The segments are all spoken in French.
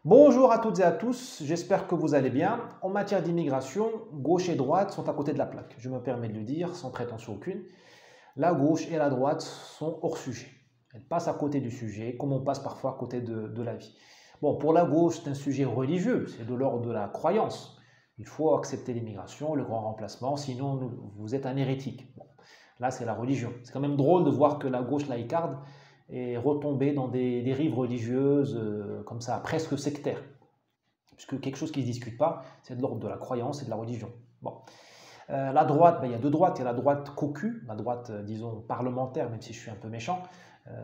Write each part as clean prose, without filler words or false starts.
Bonjour à toutes et à tous, j'espère que vous allez bien. En matière d'immigration, gauche et droite sont à côté de la plaque. Je me permets de le dire sans prétention aucune. La gauche et la droite sont hors sujet. Elles passent à côté du sujet, comme on passe parfois à côté de la vie. Bon, pour la gauche, c'est un sujet religieux, c'est de l'ordre de la croyance. Il faut accepter l'immigration, le grand remplacement, sinon vous êtes un hérétique. Bon, là, c'est la religion. C'est quand même drôle de voir que la gauche laïcarde est retombée dans des dérives religieuses comme ça, presque sectaires. Puisque quelque chose qui ne se discute pas, c'est de l'ordre de la croyance et de la religion. Bon. La droite, il y a deux droites. Il y a la droite cocu, la droite, disons, parlementaire, même si je suis un peu méchant.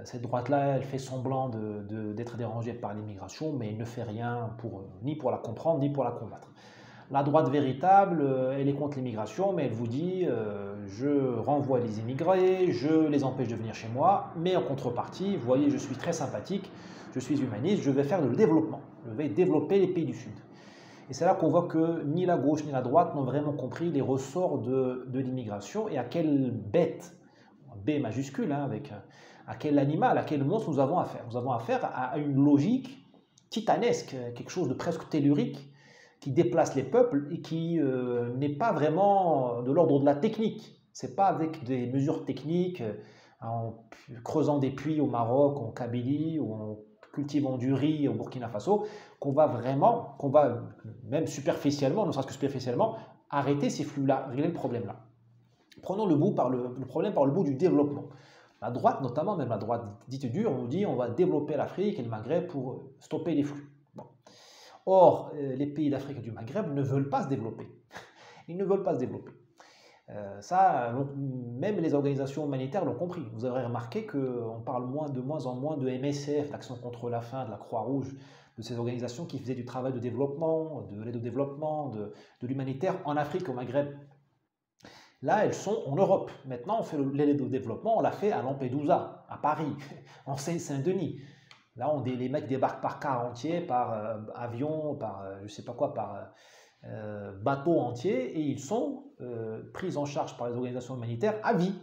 Cette droite-là, elle fait semblant d'être dérangée par l'immigration, mais elle ne fait rien ni pour la comprendre, ni pour la combattre. La droite véritable, elle est contre l'immigration, mais elle vous dit je renvoie les immigrés, je les empêche de venir chez moi, mais en contrepartie, vous voyez, je suis très sympathique, je suis humaniste, je vais faire le développement, je vais développer les pays du Sud. Et c'est là qu'on voit que ni la gauche ni la droite n'ont vraiment compris les ressorts de l'immigration et à quelle bête, B majuscule, hein, à quel animal, à quel monstre nous avons affaire. Nous avons affaire à une logique titanesque, quelque chose de presque tellurique, qui déplace les peuples et qui n'est pas vraiment de l'ordre de la technique. Ce n'est pas avec des mesures techniques, en creusant des puits au Maroc, en Kabylie, ou en cultivant du riz au Burkina Faso, qu'on va même superficiellement, ne serait-ce que superficiellement, arrêter ces flux-là, régler le problème-là. Prenons le problème par le bout du développement. La droite, notamment, même la droite dite dure, on nous dit on va développer l'Afrique et le Maghreb pour stopper les flux. Bon. Or, les pays d'Afrique et du Maghreb ne veulent pas se développer. Ils ne veulent pas se développer. Même les organisations humanitaires l'ont compris. Vous aurez remarqué qu'on parle de moins en moins de MSF, d'Action contre la faim, de la Croix-Rouge, de ces organisations qui faisaient du travail de développement, de l'aide au développement, de l'humanitaire en Afrique, au Maghreb. Là, elles sont en Europe. Maintenant, on fait l'aide au développement, on l'a fait à Lampedusa, à Paris, en Seine-Saint-Denis. Là, les mecs débarquent par car entier, par avion, par je sais pas quoi, par bateau entier, et ils sont pris en charge par les organisations humanitaires à vie.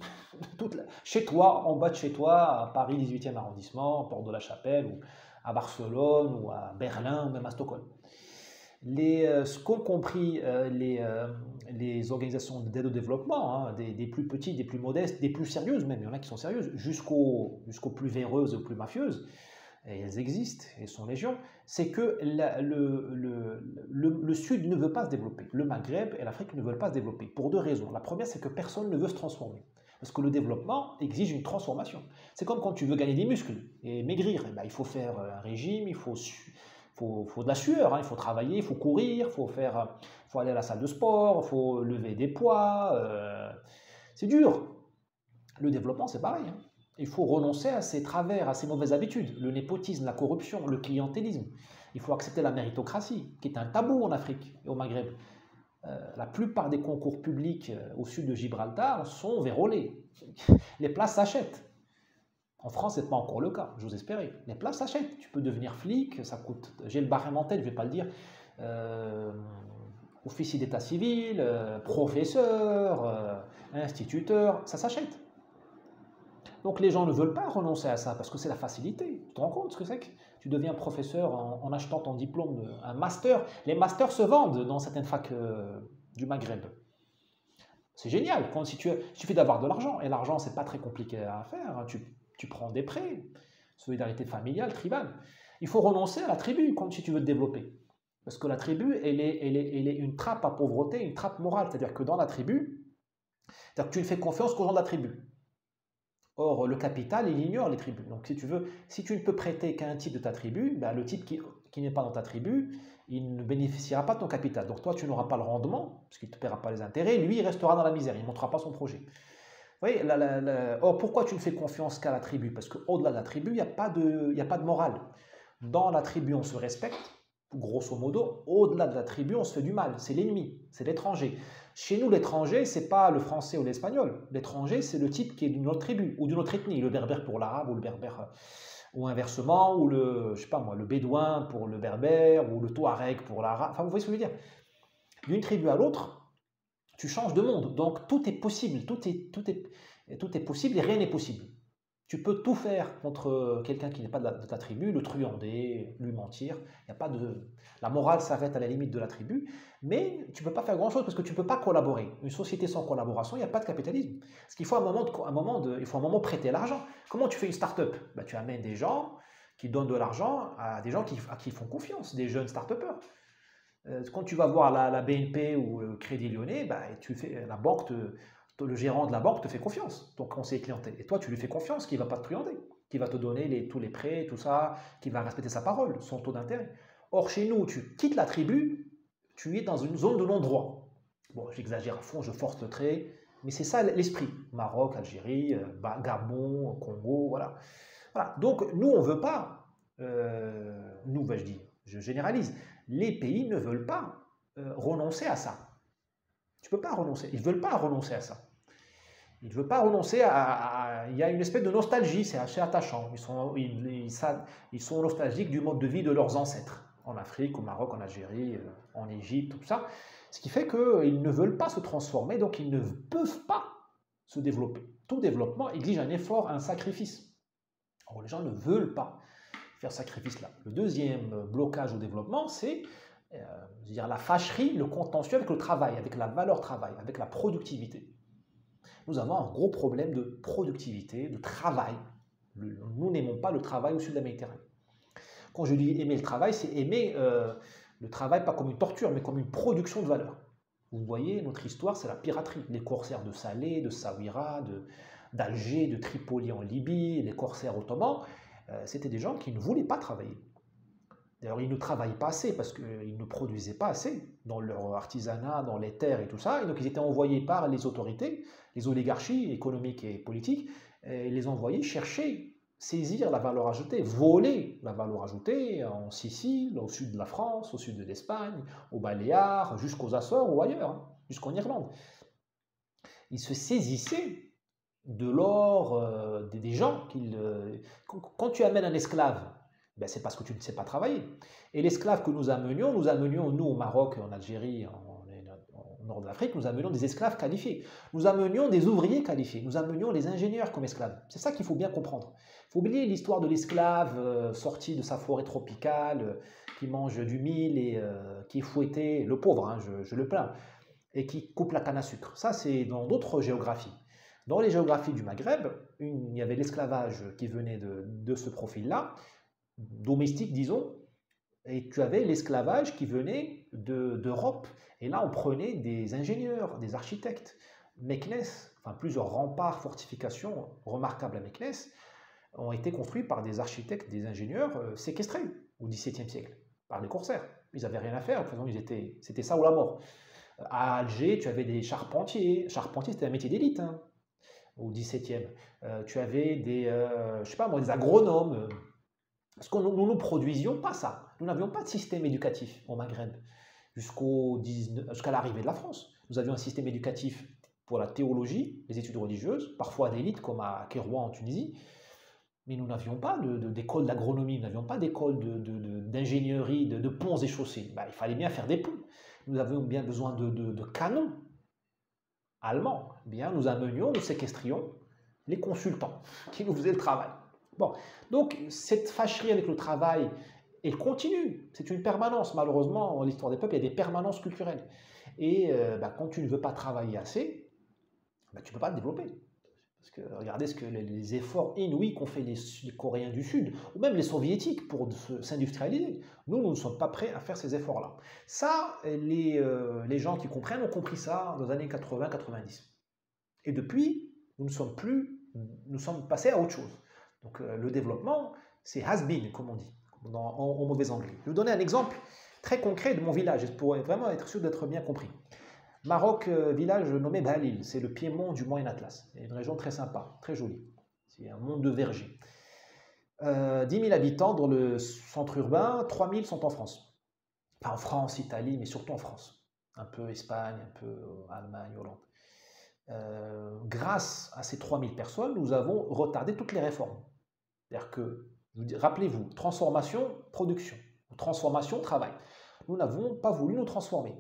Chez toi, en bas de chez toi, à Paris 18e arrondissement, à Porte de la Chapelle, ou à Barcelone, ou à Berlin, ou même à Stockholm. Ce qu'ont compris les organisations d'aide au développement, hein, des plus petites, des plus modestes, des plus sérieuses même, il y en a qui sont sérieuses, jusqu'aux plus véreuses, aux plus mafieuses, et elles existent, elles sont légion, c'est que le Sud ne veut pas se développer. Le Maghreb et l'Afrique ne veulent pas se développer, pour deux raisons. La première, c'est que personne ne veut se transformer. Parce que le développement exige une transformation. C'est comme quand tu veux gagner des muscles et maigrir. Eh ben, il faut faire un régime, il faut de la sueur, hein, il faut travailler, il faut courir, faut aller à la salle de sport, il faut lever des poids. C'est dur. Le développement, c'est pareil. Hein. Il faut renoncer à ses travers, à ses mauvaises habitudes, le népotisme, la corruption, le clientélisme. Il faut accepter la méritocratie, qui est un tabou en Afrique et au Maghreb. La plupart des concours publics au sud de Gibraltar sont vérolés. Les places s'achètent. En France, ce n'est pas encore le cas, j'ose espérer. Les places s'achètent. Tu peux devenir flic, ça coûte. J'ai le barème en tête, je ne vais pas le dire. Officier d'état civil, professeur, instituteur, ça s'achète. Donc les gens ne veulent pas renoncer à ça parce que c'est la facilité. Tu te rends compte ce que c'est que tu deviens professeur en achetant ton diplôme, un master. Les masters se vendent dans certaines facs du Maghreb. C'est génial. Il suffit d'avoir de l'argent. Et l'argent, c'est pas très compliqué à faire. Hein. Tu prends des prêts, solidarité familiale, tribale. Il faut renoncer à la tribu comme si tu veux te développer. Parce que la tribu, elle est une trappe à pauvreté, une trappe morale. C'est-à-dire que dans la tribu, tu ne fais confiance qu'aux gens de la tribu. Or, le capital, il ignore les tribus. Donc, si tu ne peux prêter qu'à un type de ta tribu, ben, le type qui n'est pas dans ta tribu, il ne bénéficiera pas de ton capital. Donc, toi, tu n'auras pas le rendement, parce qu'il ne te paiera pas les intérêts. Lui, il restera dans la misère, il ne montrera pas son projet. Vous voyez, or, pourquoi tu ne fais confiance qu'à la tribu? Parce qu'au-delà de la tribu, il n'y a pas de morale. Dans la tribu, on se respecte, grosso modo. Au-delà de la tribu, on se fait du mal. C'est l'ennemi, c'est l'étranger. Chez nous, l'étranger, ce n'est pas le français ou l'espagnol. L'étranger, c'est le type qui est d'une autre tribu ou d'une autre ethnie. Le berbère pour l'arabe ou le berbère, ou inversement, ou je sais pas moi, le bédouin pour le berbère ou le touareg pour l'arabe. Enfin, vous voyez ce que je veux dire? D'une tribu à l'autre, tu changes de monde. Donc, tout est possible. Tout est possible et rien n'est possible. Tu peux tout faire contre quelqu'un qui n'est pas de ta tribu, le truander, lui mentir. Il y a pas de... La morale s'arrête à la limite de la tribu, mais tu ne peux pas faire grand-chose parce que tu ne peux pas collaborer. Une société sans collaboration, il n'y a pas de capitalisme. Parce qu'il faut il faut un moment prêter l'argent. Comment tu fais une start-up? Ben, tu amènes des gens qui donnent de l'argent à des gens à qui ils font confiance, des jeunes start-upers. Quand tu vas voir la BNP ou le Crédit Lyonnais, ben, le gérant de la banque te fait confiance, ton conseiller clientèle. Et toi, tu lui fais confiance qu'il ne va pas te truander, qu'il va te donner tous les prêts, tout ça, qu'il va respecter sa parole, son taux d'intérêt. Or, chez nous, tu quittes la tribu, tu es dans une zone de non-droit. Bon, j'exagère à fond, je force le trait, mais c'est ça l'esprit. Maroc, Algérie, Gabon, Congo, voilà. Voilà. Donc, nous, on ne veut pas, nous, je dis, je généralise, les pays ne veulent pas renoncer à ça. Tu ne peux pas renoncer. Ils ne veulent pas renoncer à ça. Ils ne veulent pas renoncer Il y a une espèce de nostalgie, c'est assez attachant. Ils sont nostalgiques du mode de vie de leurs ancêtres, en Afrique, au Maroc, en Algérie, en Égypte, tout ça. Ce qui fait qu'ils ne veulent pas se transformer, donc ils ne peuvent pas se développer. Tout développement exige un effort, un sacrifice. Alors, les gens ne veulent pas faire ce sacrifice-là. Le deuxième blocage au développement, c'est la fâcherie, le contentieux avec le travail, avec la valeur travail, avec la productivité. Nous avons un gros problème de productivité, de travail. Nous n'aimons pas le travail au sud de la Méditerranée. Quand je dis aimer le travail, c'est aimer le travail pas comme une torture, mais comme une production de valeur. Vous voyez, notre histoire, c'est la piraterie. Les corsaires de Salé, de Saouira, d'Alger, de Tripoli en Libye, les corsaires ottomans, c'était des gens qui ne voulaient pas travailler. D'ailleurs, ils ne travaillaient pas assez parce qu'ils ne produisaient pas assez dans leur artisanat, dans les terres et tout ça. Et donc, ils étaient envoyés par les autorités, les oligarchies économiques et politiques, et les envoyer chercher, saisir la valeur ajoutée, voler la valeur ajoutée en Sicile, au sud de la France, au sud de l'Espagne, aux Baléares, jusqu'aux Açores ou ailleurs, jusqu'en Irlande. Ils se saisissaient de l'or des gens. Quand tu amènes un esclave, ben c'est parce que tu ne sais pas travailler. Et l'esclave que nous amenions, nous au Maroc, en Algérie, au nord de l'Afrique, nous amenions des esclaves qualifiés. Nous amenions des ouvriers qualifiés. Nous amenions les ingénieurs comme esclaves. C'est ça qu'il faut bien comprendre. Il faut oublier l'histoire de l'esclave sorti de sa forêt tropicale, qui mange du mil et qui est fouetté, le pauvre, hein, je le plains, et qui coupe la canne à sucre. Ça, c'est dans d'autres géographies. Dans les géographies du Maghreb, il y avait l'esclavage qui venait de ce profil-là, domestique, disons, et tu avais l'esclavage qui venait d'Europe. Et là, on prenait des ingénieurs, des architectes. Meknès, enfin plusieurs remparts, fortifications remarquables à Meknès, ont été construits par des architectes, des ingénieurs séquestrés au XVIIe siècle, par les corsaires. Ils n'avaient rien à faire, de toute façon, c'était ça ou la mort. À Alger, tu avais des charpentiers. Charpentier, c'était un métier d'élite, hein, au XVIIe. Tu avais des agronomes. Parce que nous ne produisions pas ça. Nous n'avions pas de système éducatif au Maghreb jusqu'à l'arrivée de la France. Nous avions un système éducatif pour la théologie, les études religieuses, parfois d'élite comme à Kérouan en Tunisie, mais nous n'avions pas d'école d'agronomie, nous n'avions pas d'école d'ingénierie, de ponts et chaussées. Ben, il fallait bien faire des ponts. Nous avions bien besoin de canons allemands. Bien, nous amenions, nous séquestrions les consultants qui nous faisaient le travail. Bon, donc cette fâcherie avec le travail, elle continue. C'est une permanence. Malheureusement, dans l'histoire des peuples, il y a des permanences culturelles. Et quand tu ne veux pas travailler assez, tu ne peux pas te développer. Parce que regardez les efforts inouïs qu'ont fait les Coréens du Sud, ou même les Soviétiques pour s'industrialiser. Nous ne sommes pas prêts à faire ces efforts-là. Ça, les gens qui comprennent ont compris ça dans les années 80-90. Et depuis, nous sommes passés à autre chose. Donc le développement, c'est has-been, comme on dit, en mauvais anglais. Je vais vous donner un exemple très concret de mon village, pour vraiment être sûr d'être bien compris. Maroc, village nommé Balil, c'est le Piémont du Moyen Atlas. C'est une région très sympa, très jolie. C'est un monde de vergers. 10 000 habitants dans le centre urbain, 3 000 sont en France. Enfin, en France, Italie, mais surtout en France. Un peu Espagne, un peu Allemagne, Hollande. Grâce à ces 3 000 personnes, nous avons retardé toutes les réformes. C'est-à-dire que, rappelez-vous, transformation, production, transformation, travail. Nous n'avons pas voulu nous transformer.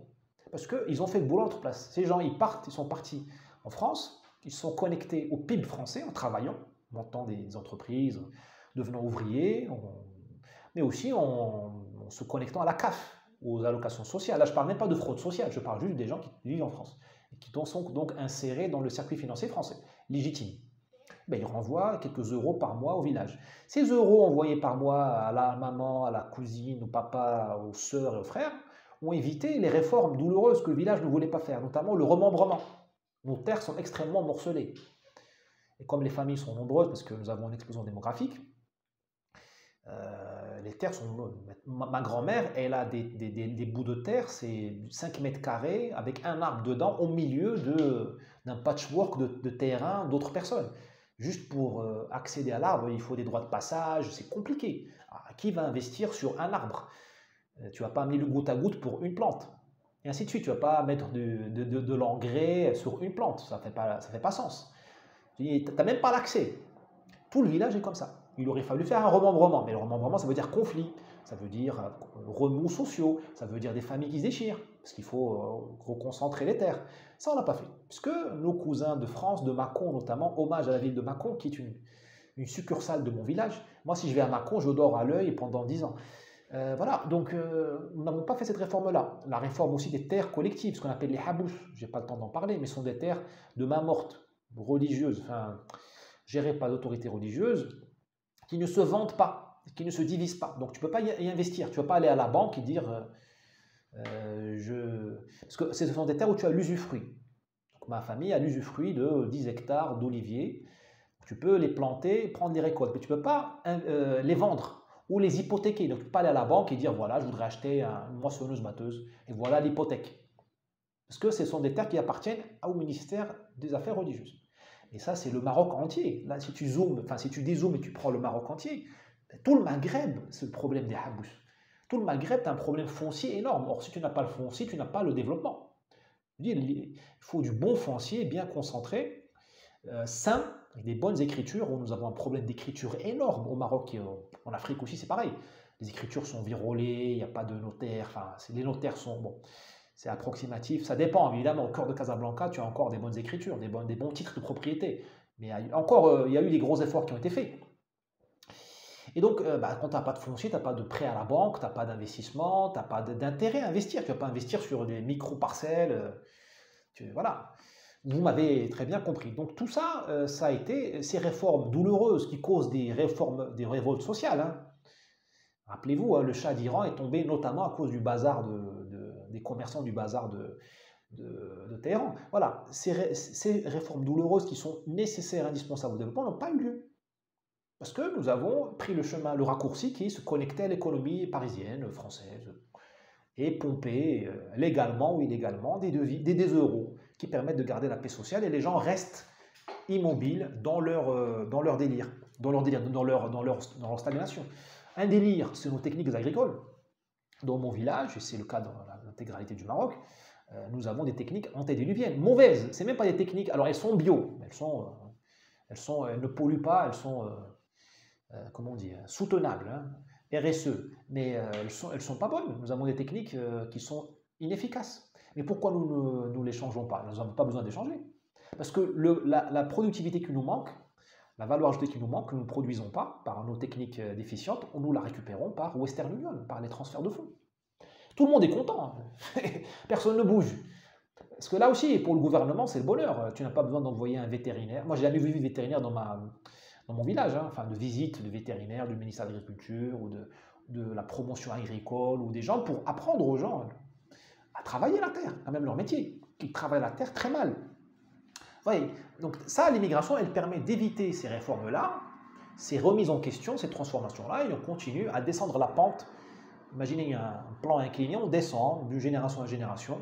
Parce qu'ils ont fait le boulot à notre place. Ces gens, ils sont partis en France, ils sont connectés au PIB français en travaillant, montant des entreprises, devenant ouvriers, mais aussi en se connectant à la CAF, aux allocations sociales. Là, je ne parle même pas de fraude sociale, je parle juste des gens qui vivent en France et qui sont donc insérés dans le circuit financier français, légitime. Ben, ils renvoient quelques euros par mois au village. Ces euros envoyés par mois à la maman, à la cousine, au papa, aux sœurs et aux frères ont évité les réformes douloureuses que le village ne voulait pas faire, notamment le remembrement. Nos terres sont extrêmement morcelées. Et comme les familles sont nombreuses, parce que nous avons une explosion démographique, les terres sont... Ma grand-mère, elle a des bouts de terre, c'est 5 mètres carrés, avec un arbre dedans, au milieu d'un patchwork de terrain d'autres personnes. Juste pour accéder à l'arbre, il faut des droits de passage, c'est compliqué. Alors, qui va investir sur un arbre? Tu ne vas pas amener le goutte à goutte pour une plante. Et ainsi de suite, tu ne vas pas mettre de l'engrais sur une plante, ça ne fait pas sens. Tu n'as même pas l'accès. Tout le village est comme ça. Il aurait fallu faire un remembrement, mais le remembrement, ça veut dire conflit, ça veut dire remous sociaux, ça veut dire des familles qui se déchirent, parce qu'il faut reconcentrer les terres. Ça, on l'a pas fait, puisque nos cousins de France, de Mâcon notamment, hommage à la ville de Mâcon, qui est une succursale de mon village. Moi, si je vais à Mâcon, je dors à l'œil pendant 10 ans. Voilà, donc nous n'avons pas fait cette réforme-là. La réforme aussi des terres collectives, ce qu'on appelle les habous, je n'ai pas le temps d'en parler, mais ce sont des terres de main morte, religieuses, enfin, gérées par l'autorité religieuse, qui ne se vendent pas, qui ne se divisent pas. Donc tu ne peux pas y investir, tu ne peux pas aller à la banque et dire, parce que ce sont des terres où tu as l'usufruit. Donc ma famille a l'usufruit de 10 hectares d'oliviers. Tu peux les planter, prendre les récoltes, mais tu ne peux pas les vendre ou les hypothéquer. Donc tu ne peux pas aller à la banque et dire, voilà, je voudrais acheter une moissonneuse-batteuse, et voilà l'hypothèque. Parce que ce sont des terres qui appartiennent au ministère des Affaires religieuses. Et ça, c'est le Maroc entier. Là, si tu zoomes, enfin, si tu dézoomes et tu prends le Maroc entier, tout le Maghreb, c'est le problème des habous. Tout le Maghreb, tu as un problème foncier énorme. Or, si tu n'as pas le foncier, tu n'as pas le développement. Il faut du bon foncier, bien concentré, sain, avec des bonnes écritures. Nous avons un problème d'écriture énorme au Maroc et en Afrique aussi, c'est pareil. Les écritures sont virolées, il n'y a pas de notaire. Enfin, les notaires sont... Bon, c'est approximatif, ça dépend évidemment. Au cœur de Casablanca, tu as encore des bonnes écritures, des bons titres de propriété. Mais encore, il y a eu des gros efforts qui ont été faits. Et donc, quand tu n'as pas de foncier, tu n'as pas de prêt à la banque, tu n'as pas d'investissement, tu n'as pas d'intérêt à investir. Tu ne vas pas investir sur des micro-parcelles. Voilà. Vous m'avez très bien compris. Donc tout ça, ça a été ces réformes douloureuses qui causent des révoltes sociales. Hein. Rappelez-vous, hein, le Shah d'Iran est tombé notamment à cause du bazar des commerçants du bazar de Téhéran. Voilà, ces réformes douloureuses qui sont nécessaires, indispensables au développement n'ont pas eu lieu. Parce que nous avons pris le chemin, le raccourci qui se connectait à l'économie parisienne, française, et pomper légalement ou illégalement des euros qui permettent de garder la paix sociale et les gens restent immobiles dans leur délire, dans leur stagnation. Un délire, c'est nos techniques agricoles. Dans mon village, et c'est le cas dans l'intégralité du Maroc, nous avons des techniques antédiluviennes, mauvaises. C'est même pas des techniques. Alors elles sont bio, elles ne polluent pas, elles sont comment on dit, soutenables, hein, RSE, mais elles sont pas bonnes. Nous avons des techniques qui sont inefficaces. Mais pourquoi nous ne les changeons pas? Nous n'avons pas besoin de les changer. Parce que la productivité qui nous manque, la valeur ajoutée qui nous manque, que nous ne produisons pas par nos techniques déficientes, nous la récupérons par Western Union, par les transferts de fonds. Tout le monde est content, personne ne bouge. Parce que là aussi, pour le gouvernement, c'est le bonheur. Tu n'as pas besoin d'envoyer un vétérinaire. Moi, j'ai jamais vu de vétérinaire dans mon village, hein, enfin de visite de vétérinaire du ministère de l'Agriculture ou de la promotion agricole ou des gens pour apprendre aux gens à travailler la terre, quand même leur métier. Ils travaillent la terre très mal. Vous voyez, donc ça, l'immigration, elle permet d'éviter ces réformes-là, ces remises en question, ces transformations-là, et on continue à descendre la pente. Imaginez un plan incliné, on descend d'une génération à génération,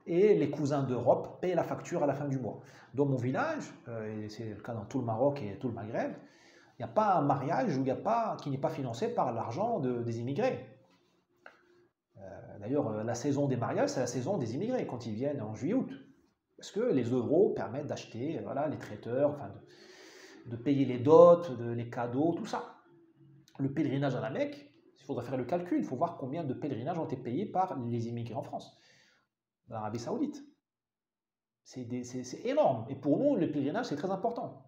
et les cousins d'Europe payent la facture à la fin du mois. Dans mon village, et c'est le cas dans tout le Maroc et tout le Maghreb, il n'y a pas un mariage qui n'est pas financé par l'argent des immigrés. D'ailleurs, la saison des mariages, c'est la saison des immigrés, quand ils viennent en juillet-août. Parce que les euros permettent d'acheter les traiteurs, enfin, de payer les dots, les cadeaux, tout ça. Le pèlerinage à la Mecque, il faudrait faire le calcul, il faut voir combien de pèlerinages ont été payés par les immigrés en France, dans l'Arabie Saoudite. C'est énorme. Et pour nous, le pèlerinage, c'est très important.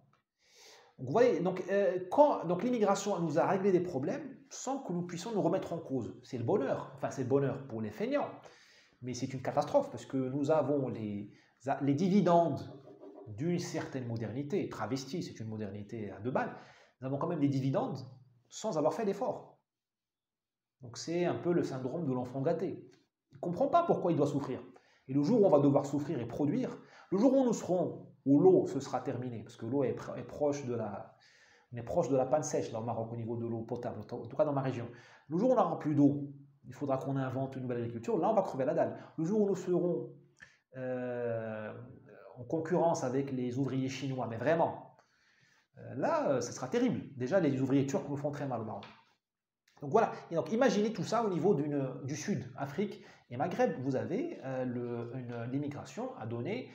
Donc, vous voyez, donc l'immigration nous a réglé des problèmes sans que nous puissions nous remettre en cause. C'est le bonheur, enfin c'est le bonheur pour les feignants, mais c'est une catastrophe parce que nous avons les dividendes d'une certaine modernité, travestie, c'est une modernité à deux balles, nous avons quand même des dividendes sans avoir fait d'efforts. Donc c'est un peu le syndrome de l'enfant gâté. Il ne comprend pas pourquoi il doit souffrir. Et le jour où on va devoir souffrir et produire, le jour où nous serons, où l'eau se sera terminée, parce que l'eau est proche de on est proche de la panne sèche là au Maroc au niveau de l'eau potable, en tout cas dans ma région. Le jour où on n'aura plus d'eau, il faudra qu'on invente une nouvelle agriculture, là on va crever la dalle. Le jour où nous serons en concurrence avec les ouvriers chinois, mais vraiment, là ce sera terrible. Déjà les ouvriers turcs nous font très mal au Maroc. Donc voilà, et donc imaginez tout ça au niveau du Sud, Afrique et Maghreb. Vous avez l'immigration a donné,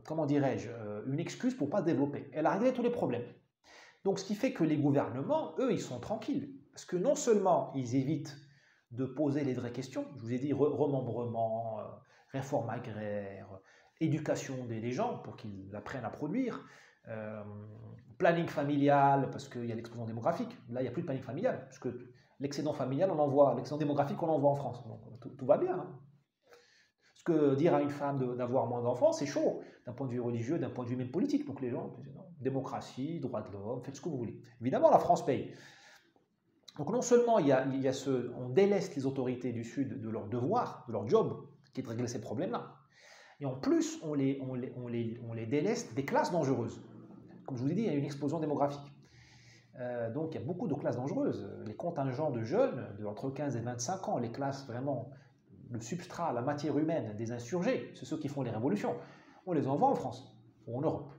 comment dirais-je, une excuse pour ne pas se développer. Elle a réglé tous les problèmes. Donc ce qui fait que les gouvernements, eux, ils sont tranquilles. Parce que non seulement ils évitent de poser les vraies questions, je vous ai dit remembrement, réforme agraire, éducation des gens pour qu'ils apprennent à produire, planning familial, parce qu'il y a l'explosion démographique. Là, il n'y a plus de planning familial, parce que l'excédent familial, l'excédent démographique, on l'envoie en France. Donc tout va bien. Hein. Parce que dire à une femme d'avoir moins d'enfants, c'est chaud, d'un point de vue religieux, d'un point de vue même politique. Donc les gens disent non, démocratie, droit de l'homme, faites ce que vous voulez. Évidemment, la France paye. Donc non seulement on déleste les autorités du Sud de leur devoir, de leur job, qui est de régler ces problèmes-là. Et en plus, on les déleste des classes dangereuses. Comme je vous ai dit, il y a une explosion démographique. Donc il y a beaucoup de classes dangereuses. Les contingents de jeunes, entre 15 et 25 ans, les classes vraiment, le substrat, la matière humaine des insurgés, c'est ceux qui font les révolutions, on les envoie en France ou en Europe.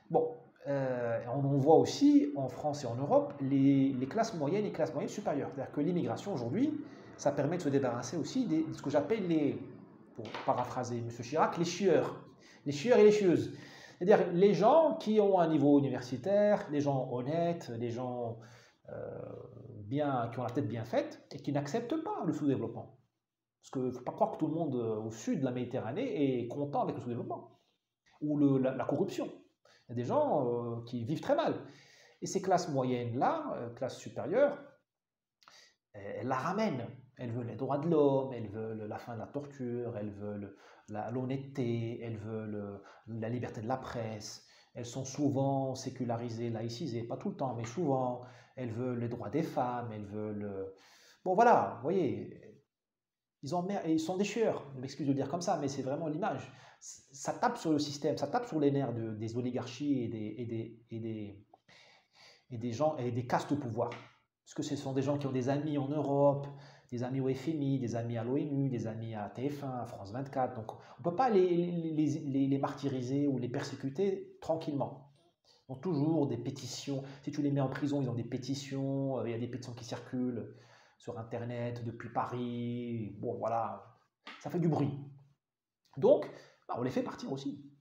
Bon, on en voit aussi en France et en Europe les classes moyennes et classes moyennes supérieures. C'est-à-dire que l'immigration aujourd'hui, ça permet de se débarrasser aussi de ce que j'appelle pour paraphraser M. Chirac, les chieurs et les chieuses. C'est-à-dire les gens qui ont un niveau universitaire, les gens honnêtes, les gens qui ont la tête bien faite et qui n'acceptent pas le sous-développement. Parce qu'il ne faut pas croire que tout le monde au sud de la Méditerranée est content avec le sous-développement ou la corruption. Il y a des gens qui vivent très mal. Et ces classes moyennes-là, classes supérieures, elles la ramènent. Elles veulent les droits de l'homme, elles veulent la fin de la torture, elles veulent l'honnêteté, elles veulent la liberté de la presse. Elles sont souvent sécularisées, laïcisées, pas tout le temps, mais souvent. Elles veulent les droits des femmes, elles veulent... Bon voilà, vous voyez, ils sont des chieurs, je m'excuse de le dire comme ça, mais c'est vraiment l'image. Ça tape sur le système, ça tape sur les nerfs des oligarchies et des gens et des castes au pouvoir. Parce que ce sont des gens qui ont des amis en Europe, des amis au FMI, des amis à l'ONU, des amis à TF1, à France 24. Donc on ne peut pas les martyriser ou les persécuter tranquillement. Ils ont toujours des pétitions. Si tu les mets en prison, ils ont des pétitions. Il y a des pétitions qui circulent sur Internet depuis Paris. Bon, voilà, ça fait du bruit. Donc, on les fait partir aussi.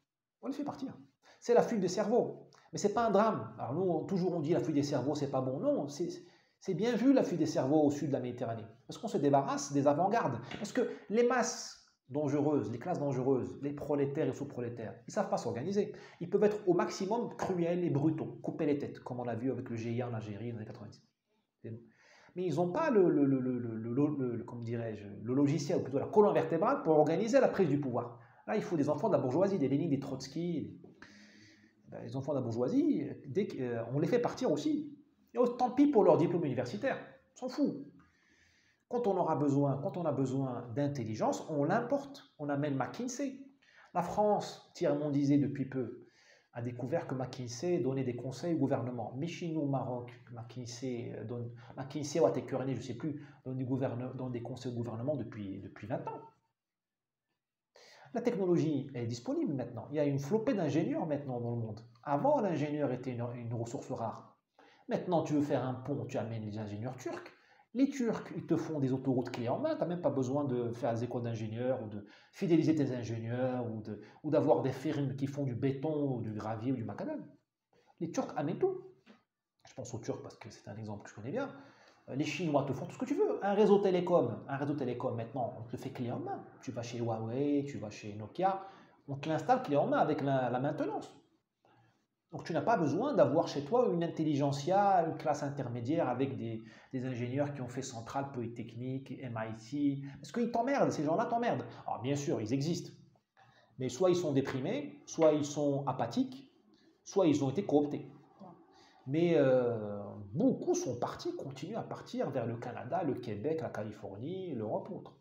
On les fait partir. C'est la fuite des cerveaux. Mais ce n'est pas un drame. Alors nous, toujours on dit la fuite des cerveaux, c'est pas bon. Non, c'est bien vu la fuite des cerveaux au sud de la Méditerranée. Parce qu'on se débarrasse des avant-gardes. Parce que les masses dangereuses, les classes dangereuses, les prolétaires et sous-prolétaires, ils ne savent pas s'organiser. Ils peuvent être au maximum cruels et brutaux, couper les têtes, comme on l'a vu avec le GIA en Algérie dans les années 90. Mais ils n'ont pas comment dirais-je, le logiciel, ou plutôt la colonne vertébrale pour organiser la prise du pouvoir. Là, il faut des enfants de la bourgeoisie, des Lénine, des Trotsky. Les enfants de la bourgeoisie, on les fait partir aussi. Et tant pis pour leur diplôme universitaire, on s'en fout. Quand on a besoin d'intelligence, on l'importe. On amène McKinsey. La France, Thierry disait depuis peu, a découvert que McKinsey donnait des conseils au gouvernement. Mais chez nous, au Maroc, McKinsey ou Atekurni, je ne sais plus, donne des conseils au gouvernement depuis 20 ans. La technologie est disponible maintenant. Il y a une flopée d'ingénieurs maintenant dans le monde. Avant, l'ingénieur était une ressource rare. Maintenant, tu veux faire un pont, tu amènes les ingénieurs turcs. Les Turcs, ils te font des autoroutes clés en main. Tu n'as même pas besoin de faire des écoles d'ingénieurs ou de fidéliser tes ingénieurs ou d'avoir des firmes qui font du béton ou du gravier ou du macadam. Les Turcs amènent tout. Je pense aux Turcs parce que c'est un exemple que je connais bien. Les Chinois te font tout ce que tu veux. Un réseau télécom maintenant, on te le fait clé en main. Tu vas chez Huawei, tu vas chez Nokia, on te l'installe clé en main avec la maintenance. Donc tu n'as pas besoin d'avoir chez toi une intelligentsia, une classe intermédiaire avec des ingénieurs qui ont fait Centrale, Polytechnique, MIT, parce qu'ils t'emmerdent, ces gens-là t'emmerdent. Alors bien sûr, ils existent, mais soit ils sont déprimés, soit ils sont apathiques, soit ils ont été cooptés. Mais beaucoup sont partis, continuent à partir vers le Canada, le Québec, la Californie, l'Europe ou autre.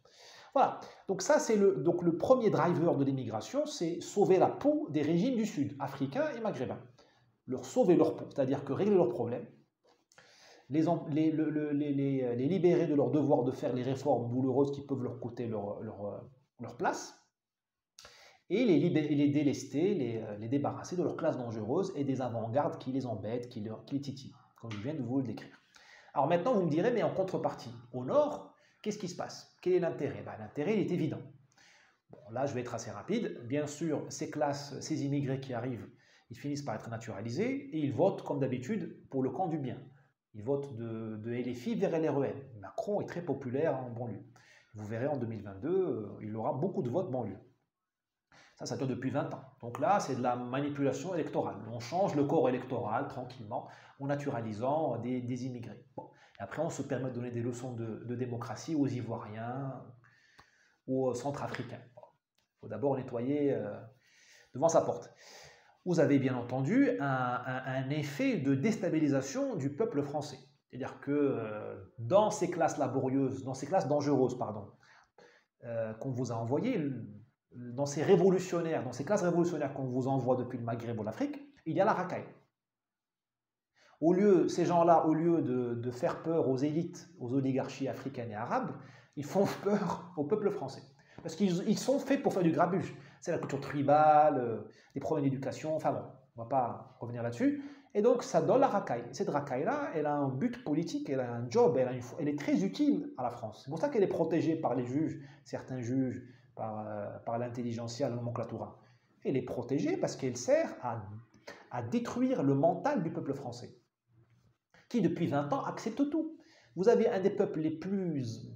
Voilà, donc ça c'est donc le premier driver de l'immigration, c'est sauver la peau des régimes du Sud, africains et maghrébins. Leur sauver leur peau, c'est-à-dire que régler leurs problèmes, les libérer de leur devoir de faire les réformes douloureuses qui peuvent leur coûter leur place, et les délester, les débarrasser de leur classe dangereuse et des avant-gardes qui les embêtent, qui les titillent, comme je viens de vous le décrire. Alors maintenant, vous me direz, mais en contrepartie, au nord, qu'est-ce qui se passe? Quel est l'intérêt? L'intérêt, il est évident. Bon, là, je vais être assez rapide. Bien sûr, ces classes, ces immigrés qui arrivent, ils finissent par être naturalisés et ils votent, comme d'habitude, pour le camp du bien. Ils votent de LFI vers LREM. Macron est très populaire en banlieue. Vous verrez en 2022, il aura beaucoup de votes banlieue. Ça dure depuis 20 ans. Donc là, c'est de la manipulation électorale. On change le corps électoral tranquillement en naturalisant des immigrés. Bon. Et après, on se permet de donner des leçons de démocratie aux Ivoiriens, aux Centrafricains. Bon. Il faut d'abord nettoyer devant sa porte. Vous avez bien entendu un effet de déstabilisation du peuple français. C'est-à-dire que dans ces classes laborieuses, dans ces classes dangereuses, pardon, qu'on vous a envoyées, dans ces classes révolutionnaires qu'on vous envoie depuis le Maghreb ou l'Afrique, il y a la racaille. Ces gens-là, au lieu de faire peur aux élites, aux oligarchies africaines et arabes, ils font peur au peuple français. Parce qu'ils sont faits pour faire du grabuge. C'est la culture tribale, des problèmes d'éducation, enfin bon, on ne va pas revenir là-dessus. Et donc ça donne la racaille. Cette racaille-là, elle a un but politique, elle a un job, elle est très utile à la France. C'est pour ça qu'elle est protégée par les juges, certains juges, par l'intelligentsia, la nomenclatura. Elle est protégée parce qu'elle sert à détruire le mental du peuple français, qui depuis 20 ans accepte tout. Vous avez un des peuples les plus,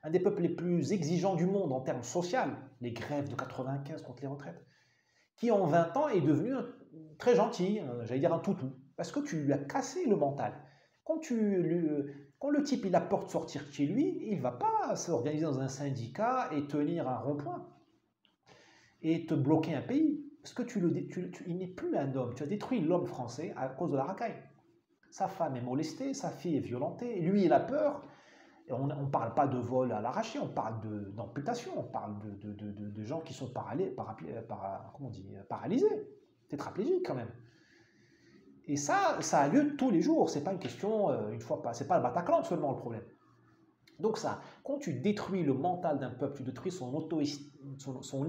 un des peuples les plus exigeants du monde en termes sociaux, les grèves de 95 contre les retraites, qui en 20 ans est devenu très gentil, un toutou, parce que tu lui as cassé le mental. Quand le type il a peur de sortir de chez lui, il ne va pas s'organiser dans un syndicat et tenir un rond-point et te bloquer un pays. Parce que il n'est plus un homme. Tu as détruit l'homme français à cause de la racaille. Sa femme est molestée, sa fille est violentée, lui il a peur. Et on ne parle pas de vol à l'arraché, on parle d'amputation, on parle de gens qui sont paralysés, tétraplégiques quand même. Et ça a lieu tous les jours, c'est pas une question, c'est pas le Bataclan seulement le problème. Donc ça, quand tu détruis le mental d'un peuple, tu détruis son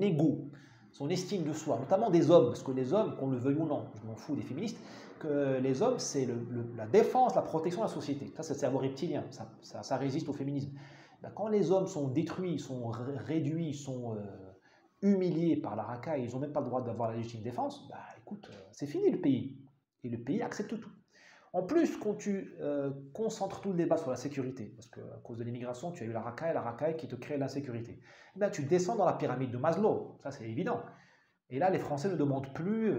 ego, son estime de soi, notamment des hommes, parce que les hommes, qu'on le veuille ou non, je m'en fous des féministes, que les hommes, c'est la défense, la protection de la société. Ça, c'est le cerveau reptilien, ça résiste au féminisme. Quand les hommes sont détruits, sont réduits, sont humiliés par la racaille, ils n'ont même pas le droit d'avoir la légitime défense, écoute, c'est fini le pays. Et le pays accepte tout. En plus, quand tu concentres tout le débat sur la sécurité, parce qu'à cause de l'immigration, tu as eu la racaille qui te crée l'insécurité, tu descends dans la pyramide de Maslow, ça c'est évident. Et là, les Français ne demandent plus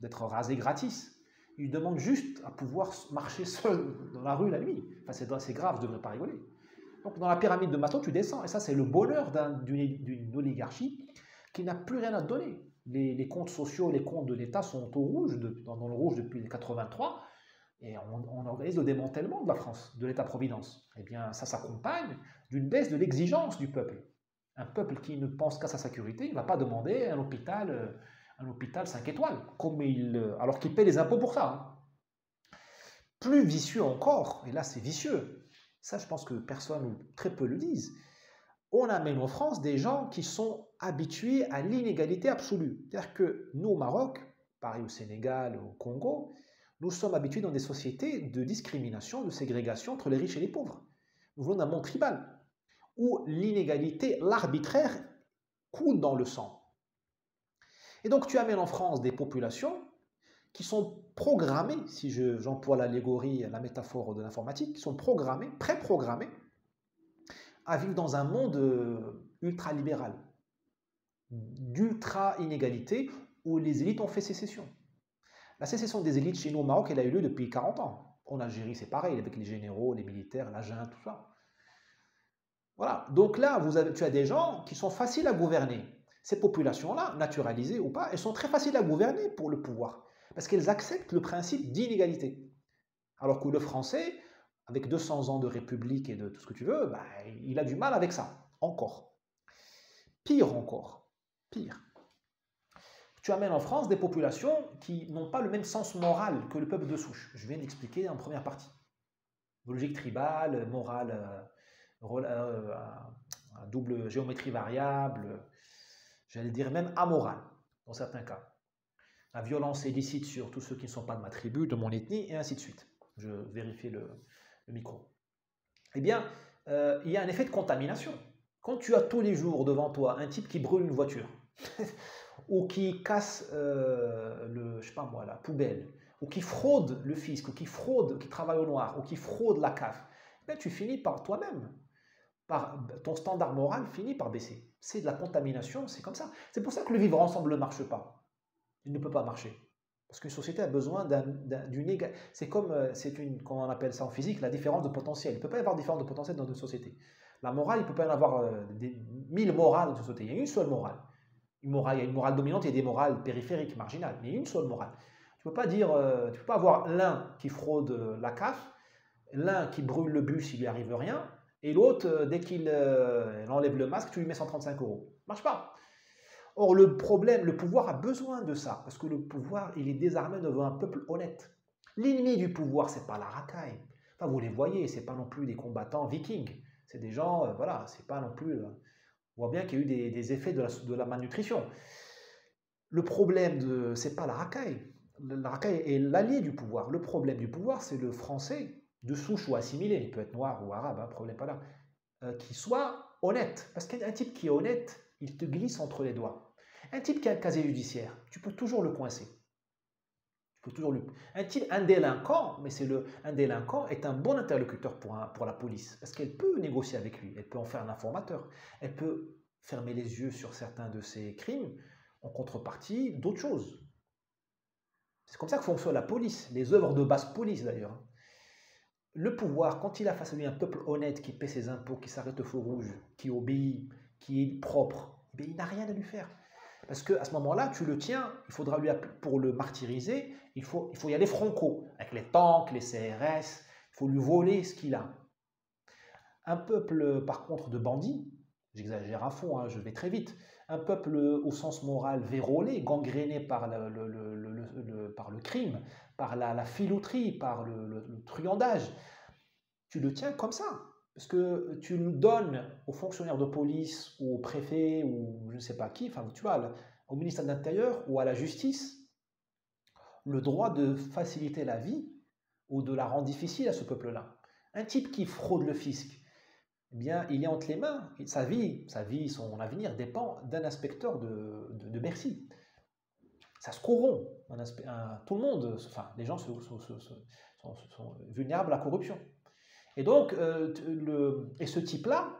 d'être rasés gratis. Ils demandent juste à pouvoir marcher seuls dans la rue la nuit. Enfin, c'est grave, je ne devrais pas rigoler. Donc dans la pyramide de Maslow, tu descends. Et ça, c'est le bonheur d'une oligarchie qui n'a plus rien à te donner. Les comptes sociaux, les comptes de l'État sont au rouge, dans le rouge depuis 1983, et on organise le démantèlement de la France, de l'État-providence. Eh bien, ça s'accompagne d'une baisse de l'exigence du peuple. Un peuple qui ne pense qu'à sa sécurité, il ne va pas demander un hôpital 5 étoiles, alors qu'il paie les impôts pour ça. Hein. Plus vicieux encore, et là c'est vicieux, ça je pense que personne ou très peu le disent, on amène en France des gens qui sont habitués à l'inégalité absolue. C'est-à-dire que nous, au Maroc, pareil au Sénégal, au Congo, nous sommes habitués dans des sociétés de discrimination, de ségrégation entre les riches et les pauvres. Nous venons d'un monde tribal, où l'inégalité, l'arbitraire, coule dans le sang. Et donc tu amènes en France des populations qui sont programmées, si j'emploie l'allégorie, la métaphore de l'informatique, qui sont programmées, préprogrammées, à vivre dans un monde ultra-libéral, d'ultra-inégalité, où les élites ont fait sécession. La sécession des élites chez nous au Maroc, elle a eu lieu depuis 40 ans. En Algérie, c'est pareil, avec les généraux, les militaires, la junte, tout ça. Voilà. Donc là, tu as des gens qui sont faciles à gouverner. Ces populations-là, naturalisées ou pas, elles sont très faciles à gouverner pour le pouvoir. Parce qu'elles acceptent le principe d'inégalité. Alors que le français, avec 200 ans de république et de tout ce que tu veux, bah, il a du mal avec ça. Encore. Pire encore. Pire. Tu amènes en France des populations qui n'ont pas le même sens moral que le peuple de souche. Je viens d'expliquer en première partie. Logique tribale, morale, à double géométrie variable, j'allais dire même amorale, dans certains cas. La violence illicite sur tous ceux qui ne sont pas de ma tribu, de mon ethnie, et ainsi de suite. Je vérifie le micro. Eh bien, il y a un effet de contamination. Quand tu as tous les jours devant toi un type qui brûle une voiture, ou qui casse je sais pas moi, la poubelle, ou qui fraude le fisc, ou qui travaille au noir, ou qui fraude la CAF, ben tu finis par toi-même, ton standard moral finit par baisser. C'est de la contamination, c'est comme ça. C'est pour ça que le vivre ensemble ne marche pas. Il ne peut pas marcher. Parce qu'une société a besoin d'une égalité. C'est comme, comment on appelle ça en physique, la différence de potentiel. Il ne peut pas y avoir différence de potentiel dans une société. La morale, il ne peut pas y en avoir 1000 morales dans une société. Il y a une seule morale. Il y a une morale dominante et des morales périphériques, marginales. Mais il y a une seule morale. Tu ne peux pas tu peux pas avoir l'un qui fraude la CAF, l'un qui brûle le bus, il lui arrive rien, et l'autre, dès qu'il enlève le masque, tu lui mets 135 €. Ça ne marche pas. Or, le pouvoir a besoin de ça, parce que le pouvoir, il est désarmé devant un peuple honnête. L'ennemi du pouvoir, c'est pas la racaille. Enfin, vous les voyez, c'est pas non plus des combattants vikings. C'est des gens, voilà, c'est pas non plus... on voit bien qu'il y a eu des effets de la malnutrition. Le problème, c'est pas la racaille. La racaille est l'allié du pouvoir. Le problème du pouvoir, c'est le français, de souche ou assimilé, il peut être noir ou arabe, hein, problème pas là, qui soit honnête. Parce qu'un type qui est honnête, il te glisse entre les doigts. Un type qui a un casier judiciaire, tu peux toujours le coincer. Un délinquant, mais un délinquant est un bon interlocuteur pour la police, parce qu'elle peut négocier avec lui, elle peut en faire un informateur, elle peut fermer les yeux sur certains de ses crimes en contrepartie d'autres choses. C'est comme ça que fonctionne la police, les œuvres de basse police d'ailleurs. Le pouvoir, quand il a face à lui un peuple honnête qui paie ses impôts, qui s'arrête au feu rouge, qui obéit, qui est propre, eh il n'a rien à lui faire. Parce qu'à ce moment-là, tu le tiens, pour le martyriser, il faut y aller franco, avec les tanks, les CRS, il faut lui voler ce qu'il a. Un peuple, par contre, de bandits, j'exagère à fond, hein, je vais très vite, un peuple au sens moral vérolé, gangréné par le crime, par la filouterie, par le truandage, tu le tiens comme ça. Parce que tu le donnes aux fonctionnaires de police ou au préfet ou je ne sais pas qui, enfin tu vois, au ministère de l'Intérieur ou à la justice, le droit de faciliter la vie ou de la rendre difficile à ce peuple-là. Un type qui fraude le fisc, eh bien, il est entre les mains. Sa vie, son avenir dépend d'un inspecteur de Bercy. Ça se corrompt. Tout le monde, enfin, les gens sont vulnérables à la corruption. Et donc, ce type-là,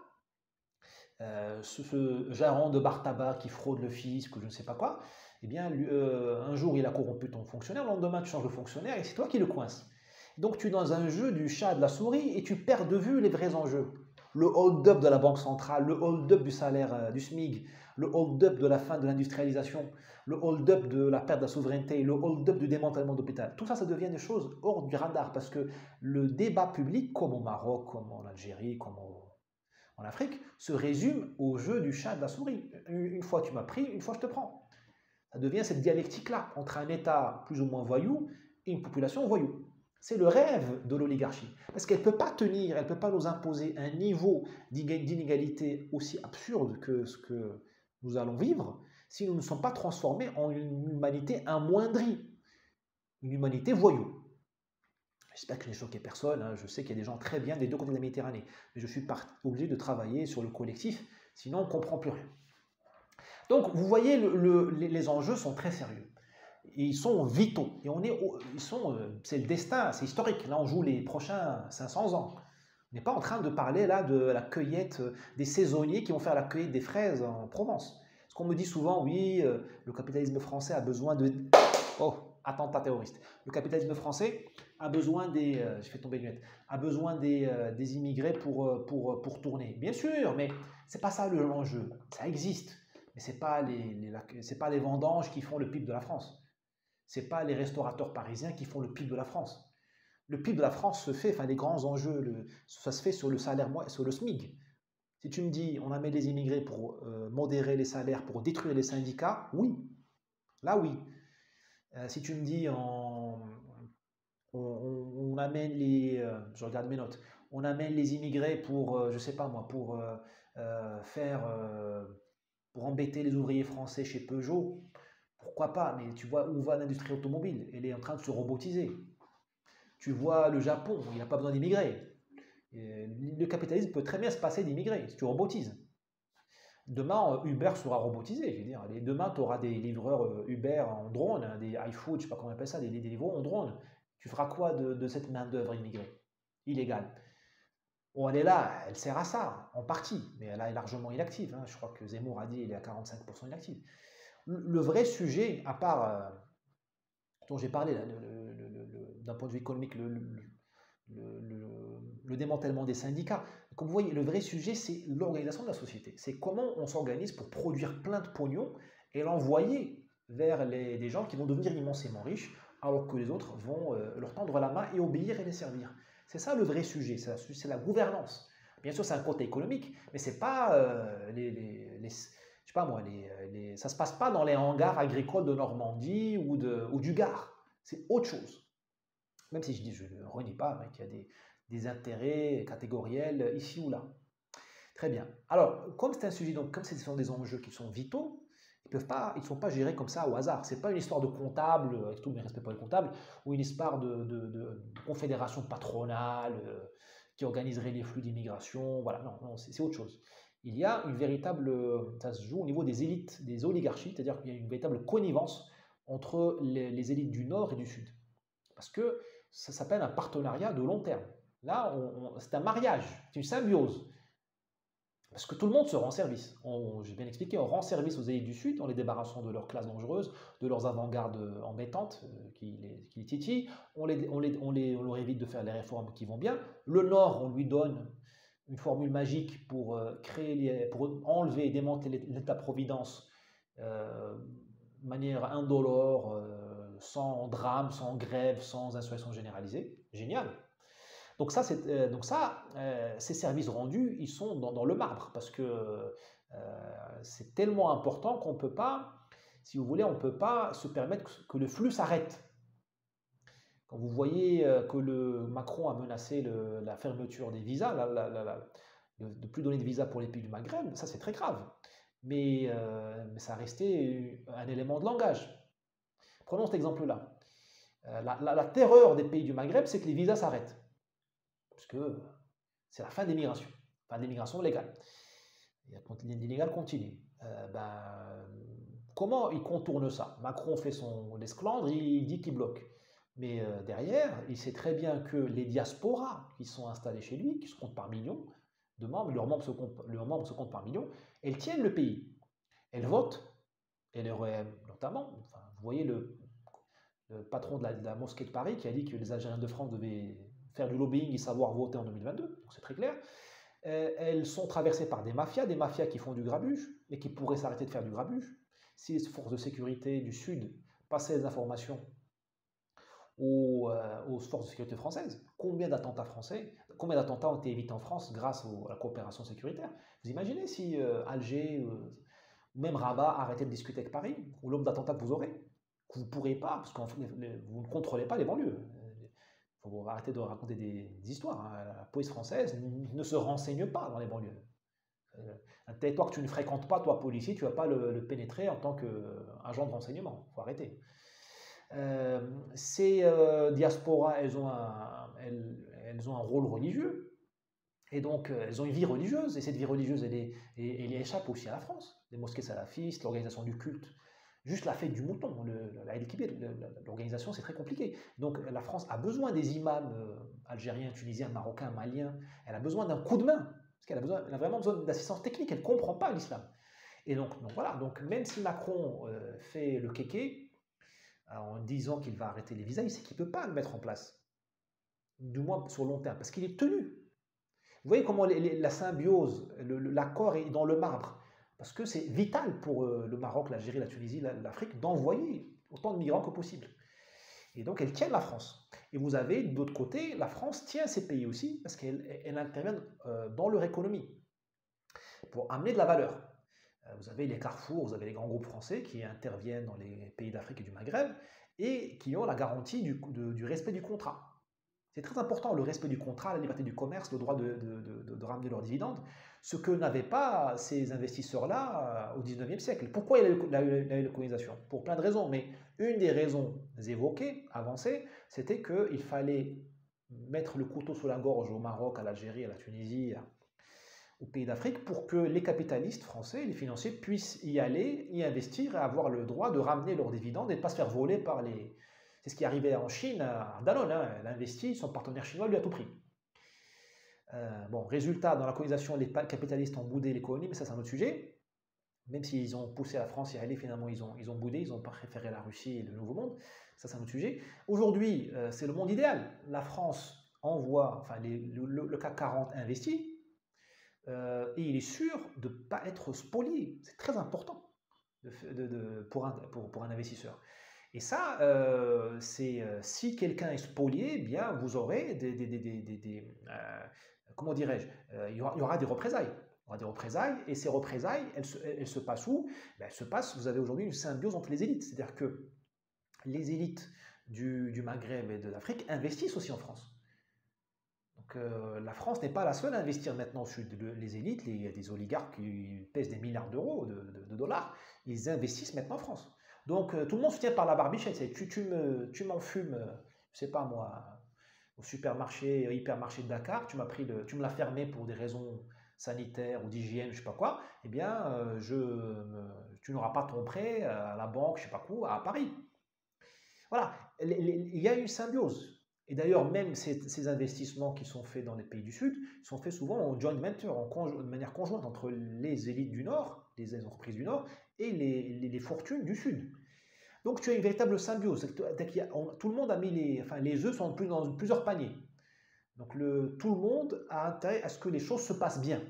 ce gérant de bar tabac qui fraude le fisc ou je ne sais pas quoi, eh bien, un jour il a corrompu ton fonctionnaire, le lendemain tu changes de fonctionnaire et c'est toi qui le coinces. Donc tu es dans un jeu du chat et de la souris et tu perds de vue les vrais enjeux. Le hold-up de la banque centrale, le hold-up du salaire du SMIC, le hold-up de la fin de l'industrialisation, le hold-up de la perte de la souveraineté, le hold-up du démantèlement d'hôpital. Tout ça, ça devient des choses hors du radar parce que le débat public, comme au Maroc, comme en Algérie, comme en Afrique, se résume au jeu du chat et de la souris. Une fois tu m'as pris, une fois je te prends. Ça devient cette dialectique-là entre un État plus ou moins voyou et une population voyou. C'est le rêve de l'oligarchie. Parce qu'elle ne peut pas tenir, elle ne peut pas nous imposer un niveau d'inégalité aussi absurde que ce que nous allons vivre si nous ne sommes pas transformés en une humanité amoindrie, une humanité voyou. J'espère que je n'ai choqué personne, hein. Je sais qu'il y a des gens très bien des deux côtés de la Méditerranée, mais je suis obligé de travailler sur le collectif, sinon on ne comprend plus rien. Donc vous voyez, les enjeux sont très sérieux. Et ils sont vitaux. Et c'est le destin, c'est historique. Là, on joue les prochains 500 ans. On n'est pas en train de parler là de la cueillette des saisonniers qui vont faire la cueillette des fraises en Provence. Parce qu'on me dit souvent, oui, le capitalisme français a besoin de... Oh, attentat terroriste. Le capitalisme français a besoin des... je fais tomber les lunettes. A besoin des immigrés pour tourner. Bien sûr, mais c'est pas ça l'enjeu. Ça existe. Mais ce n'est pas les vendanges qui font le PIB de la France. Ce n'est pas les restaurateurs parisiens qui font le PIB de la France. Le PIB de la France se fait, enfin les grands enjeux, ça se fait sur le salaire, sur le SMIC. Si tu me dis on amène les immigrés pour modérer les salaires, pour détruire les syndicats, oui. Là, oui. Si tu me dis on amène les... je regarde mes notes. On amène les immigrés pour, je sais pas moi, pour pour embêter les ouvriers français chez Peugeot, pourquoi pas? Mais tu vois où va l'industrie automobile? Elle est en train de se robotiser. Tu vois le Japon, il n'a pas besoin d'immigrés. Le capitalisme peut très bien se passer d'immigrés si tu robotises. Demain, Uber sera robotisé. Je veux dire, demain, tu auras des livreurs Uber en drone, hein, des iFood, je ne sais pas comment on appelle ça, des livreurs en drone. Tu feras quoi de cette main-d'œuvre immigrée, illégale? Bon, elle est là, elle sert à ça, en partie, mais elle est largement inactive. Hein. Je crois que Zemmour a dit qu'elle est à 45% inactive. Le vrai sujet, à part dont j'ai parlé d'un point de vue économique, le démantèlement des syndicats, comme vous voyez, le vrai sujet, c'est l'organisation de la société. C'est comment on s'organise pour produire plein de pognon et l'envoyer vers des gens qui vont devenir immensément riches, alors que les autres vont leur tendre la main et obéir et les servir. C'est ça le vrai sujet, c'est la gouvernance. Bien sûr, c'est un côté économique, mais c'est pas je sais pas moi, ça se passe pas dans les hangars agricoles de Normandie ou du Gard. C'est autre chose. Même si je ne renie pas hein, qu'il y a des intérêts catégoriels ici ou là. Très bien. Alors, comme c'est un sujet, donc comme ce sont des enjeux qui sont vitaux, ils ne sont pas gérés comme ça au hasard. Ce n'est pas une histoire de comptable, avec tout mes respects pour les comptables, ou une histoire de confédération patronale qui organiserait les flux d'immigration. Voilà, non, c'est autre chose. Il y a une véritable, ça se joue au niveau des élites, des oligarchies, c'est-à-dire qu'il y a une véritable connivence entre les élites du Nord et du Sud. Parce que ça s'appelle un partenariat de long terme. Là, c'est un mariage, c'est une symbiose. Parce que tout le monde se rend service. J'ai bien expliqué, on rend service aux élites du Sud en les débarrassant de leurs classes dangereuses, de leurs avant-gardes embêtantes qui les titillent. On leur évite de faire les réformes qui vont bien. Le Nord, on lui donne une formule magique pour pour enlever et démanteler l'État-providence de manière indolore, sans drame, sans grève, sans insurrection généralisée. Génial. Donc ces services rendus, ils sont dans le marbre parce que c'est tellement important qu'on ne peut pas, si vous voulez, on ne peut pas se permettre que le flux s'arrête. Quand vous voyez que Macron a menacé la fermeture des visas, de ne plus donner de visas pour les pays du Maghreb, ça c'est très grave. Mais ça restait un élément de langage. Prenons cet exemple-là. La terreur des pays du Maghreb, c'est que les visas s'arrêtent. Parce que c'est la fin des migrations, fin des migrations légales. L'illégal continue. Comment il contourne ça? Macron fait son esclandre, il dit qu'il bloque. Mais derrière, il sait très bien que les diasporas qui sont installées chez lui, qui se comptent par millions de membres, leurs membres se comptent par millions, elles tiennent le pays. Elles votent, LREM notamment. Enfin, vous voyez le patron de la mosquée de Paris qui a dit que les Algériens de France devaient faire du lobbying et savoir voter en 2022, c'est très clair. Elles sont traversées par des mafias qui font du grabuge et qui pourraient s'arrêter de faire du grabuge. Si les forces de sécurité du Sud passaient les informations aux forces de sécurité françaises, combien d'attentats ont été évités en France grâce à la coopération sécuritaire? Vous imaginez si Alger ou même Rabat arrêtait de discuter avec Paris, ou l'homme d'attentats que vous aurez, que vous ne pourrez pas, parce que vous ne contrôlez pas les banlieues. Il faut arrêter de raconter des histoires. Hein. La police française ne se renseigne pas dans les banlieues. Un territoire que tu ne fréquentes pas, toi, policier, tu ne vas pas le pénétrer en tant qu'agent de renseignement. Il faut arrêter. Ces diasporas, elles ont un rôle religieux. Et donc, elles ont une vie religieuse. Et cette vie religieuse, elle échappe aussi à la France. Les mosquées salafistes, l'organisation du culte. Juste la fête du mouton, l'organisation, c'est très compliqué. Donc la France a besoin des imams algériens, tunisiens, marocains, maliens. Elle a besoin d'un coup de main, parce qu'elle a vraiment besoin d'assistance technique. Elle ne comprend pas l'islam. Et donc voilà, donc même si Macron fait le kéké en disant qu'il va arrêter les visas, il sait qu'il ne peut pas le mettre en place, du moins sur long terme, parce qu'il est tenu. Vous voyez comment la symbiose, l'accord est dans le marbre, parce que c'est vital pour le Maroc, l'Algérie, la Tunisie, l'Afrique, d'envoyer autant de migrants que possible. Et donc, elle tient la France. Et vous avez, d'autre côté, la France tient ces pays aussi, parce qu'elle intervient dans leur économie, pour amener de la valeur. Vous avez les carrefours, vous avez les grands groupes français qui interviennent dans les pays d'Afrique et du Maghreb, et qui ont la garantie du respect du contrat. C'est très important, le respect du contrat, la liberté du commerce, le droit de ramener leurs dividendes, ce que n'avaient pas ces investisseurs-là au XIXe siècle. Pourquoi il y a eu la colonisation? Pour plein de raisons, mais une des raisons évoquées, avancées, c'était qu'il fallait mettre le couteau sous la gorge au Maroc, à l'Algérie, à la Tunisie, aux pays d'Afrique, pour que les capitalistes français, les financiers, puissent y aller, y investir et avoir le droit de ramener leurs dividendes et de ne pas se faire voler par les... C'est ce qui arrivait en Chine à Danone, hein. Elle a investi, son partenaire chinois lui a tout pris. Bon, résultat, dans la colonisation, les capitalistes ont boudé l'économie, mais ça c'est un autre sujet. Même s'ils ont poussé la France y aller, finalement ils ont boudé, ils ont préféré la Russie et le Nouveau Monde. Ça c'est un autre sujet. Aujourd'hui, c'est le monde idéal. La France envoie, enfin le CAC 40 investit, et il est sûr de ne pas être spolié. C'est très important pour un investisseur. Et ça, si quelqu'un est spolié, eh bien, vous aurez comment dirais-je, il y aura des représailles. Il y aura des représailles, et ces représailles, elles se passent où? Elles se passent, vous avez aujourd'hui une symbiose entre les élites. C'est-à-dire que les élites du Maghreb et de l'Afrique investissent aussi en France. Donc la France n'est pas la seule à investir maintenant au sud. Les élites, il y a des oligarques qui pèsent des milliards d'euros, de dollars, ils investissent maintenant en France. Donc tout le monde se tient par la barbichette. Tu m'en fumes, je sais pas moi, au supermarché, hypermarché de Dakar, tu me l'as fermé pour des raisons sanitaires ou d'hygiène, je sais pas quoi, eh bien tu n'auras pas ton prêt à la banque, je sais pas quoi, à Paris. Voilà, il y a une symbiose. Et d'ailleurs, même ces investissements qui sont faits dans les pays du Sud sont faits souvent en joint venture, de manière conjointe entre les élites du Nord, les entreprises du Nord, et les fortunes du Sud. Donc tu as une véritable symbiose. Tout le monde a mis les œufs sont dans plusieurs paniers. Donc tout le monde a intérêt à ce que les choses se passent bien.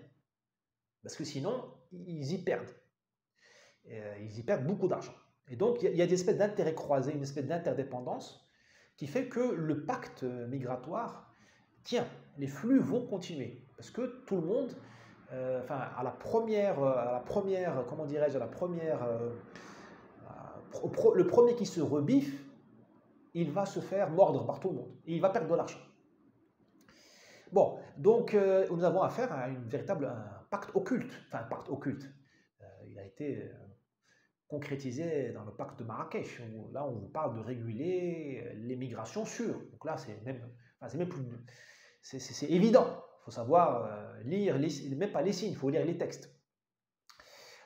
Parce que sinon, ils y perdent. Ils y perdent beaucoup d'argent. Et donc il y a des espèces d'intérêts croisés, une espèce d'interdépendance qui fait que le pacte migratoire tient. Les flux vont continuer. Parce que tout le monde, à la première, comment dirais-je, le premier qui se rebiffe, il va se faire mordre par tout le monde. Et il va perdre de l'argent. Bon, donc nous avons affaire à un pacte occulte. Enfin, un pacte occulte. Il a été concrétisé dans le pacte de Marrakech, où là on vous parle de réguler les migrations sûres. Donc là c'est même plus, c'est évident. Il faut savoir lire, même pas les signes, il faut lire les textes.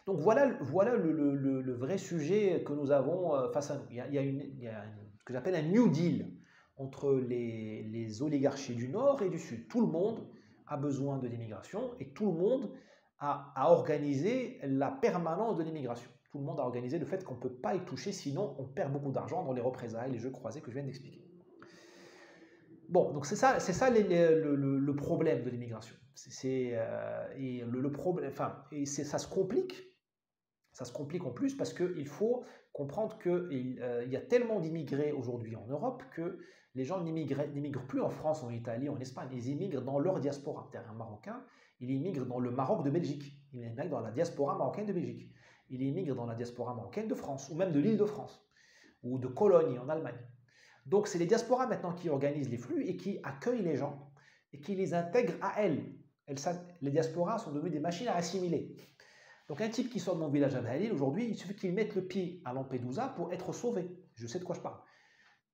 Donc voilà le vrai sujet que nous avons face à nous. Il y a ce que j'appelle un New Deal entre les oligarchies du Nord et du Sud. Tout le monde a besoin de l'immigration et tout le monde a organisé la permanence de l'immigration. Tout le monde a organisé le fait qu'on ne peut pas y toucher, sinon on perd beaucoup d'argent dans les représailles, les jeux croisés que je viens d'expliquer. Bon, donc c'est ça le problème de l'immigration. Et le problème, ça se complique. Ça se complique en plus parce qu'il faut comprendre qu'il y a tellement d'immigrés aujourd'hui en Europe que les gens n'immigrent plus en France, en Italie, en Espagne. Ils immigrent dans leur diaspora. Un Marocain, il immigre dans le Maroc de Belgique. Il immigre dans la diaspora marocaine de Belgique. Il immigre dans la diaspora marocaine de France, ou même de l'Île-de-France, ou de Cologne en Allemagne. Donc c'est les diasporas maintenant qui organisent les flux et qui accueillent les gens et qui les intègrent à elles. Les diasporas sont devenues des machines à assimiler. Donc un type qui sort de mon village à Bhalil, aujourd'hui, il suffit qu'il mette le pied à Lampedusa pour être sauvé. Je sais de quoi je parle.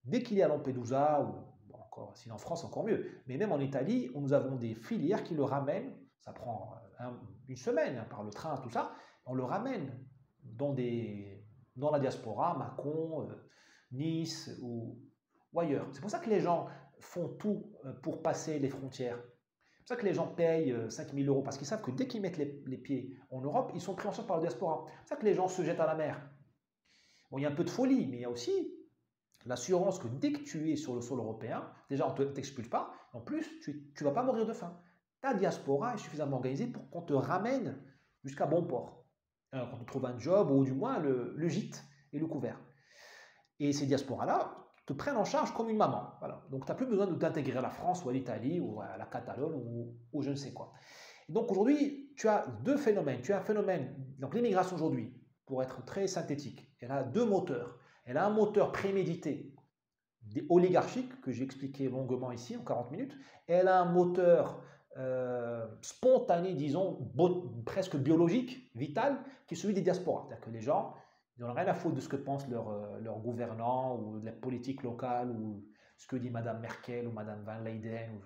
Dès qu'il est à Lampedusa, ou encore, sinon en France encore mieux, mais même en Italie, nous avons des filières qui le ramènent, ça prend une semaine par le train, tout ça, on le ramène dans la diaspora, Mâcon, Nice ou ailleurs. C'est pour ça que les gens font tout pour passer les frontières. pour ça que les gens payent 5 000 euros, parce qu'ils savent que dès qu'ils mettent les pieds en Europe, ils sont pris en charge par la diaspora. C'est pour ça que les gens se jettent à la mer. Bon, il y a un peu de folie, mais il y a aussi l'assurance que dès que tu es sur le sol européen, déjà on ne t'expulse pas, en plus tu ne vas pas mourir de faim. Ta diaspora est suffisamment organisée pour qu'on te ramène jusqu'à bon port, qu'on te trouve un job ou du moins le gîte et le couvert. Et ces diasporas-là te prennent en charge comme une maman. Voilà. Donc tu n'as plus besoin de t'intégrer à la France ou à l'Italie ou à la Catalogne ou je ne sais quoi. Et donc aujourd'hui, tu as deux phénomènes. Tu as un phénomène, donc l'immigration aujourd'hui, pour être très synthétique, elle a deux moteurs. Elle a un moteur prémédité, oligarchique, que j'ai expliqué longuement ici en 40 minutes. Elle a un moteur spontané, disons, presque biologique, vital, qui est celui des diasporas. C'est-à-dire que les gens, ils n'ont rien à foutre de ce que pensent leurs gouvernants ou de la politique locale ou ce que dit Madame Merkel ou Madame Van Leyen.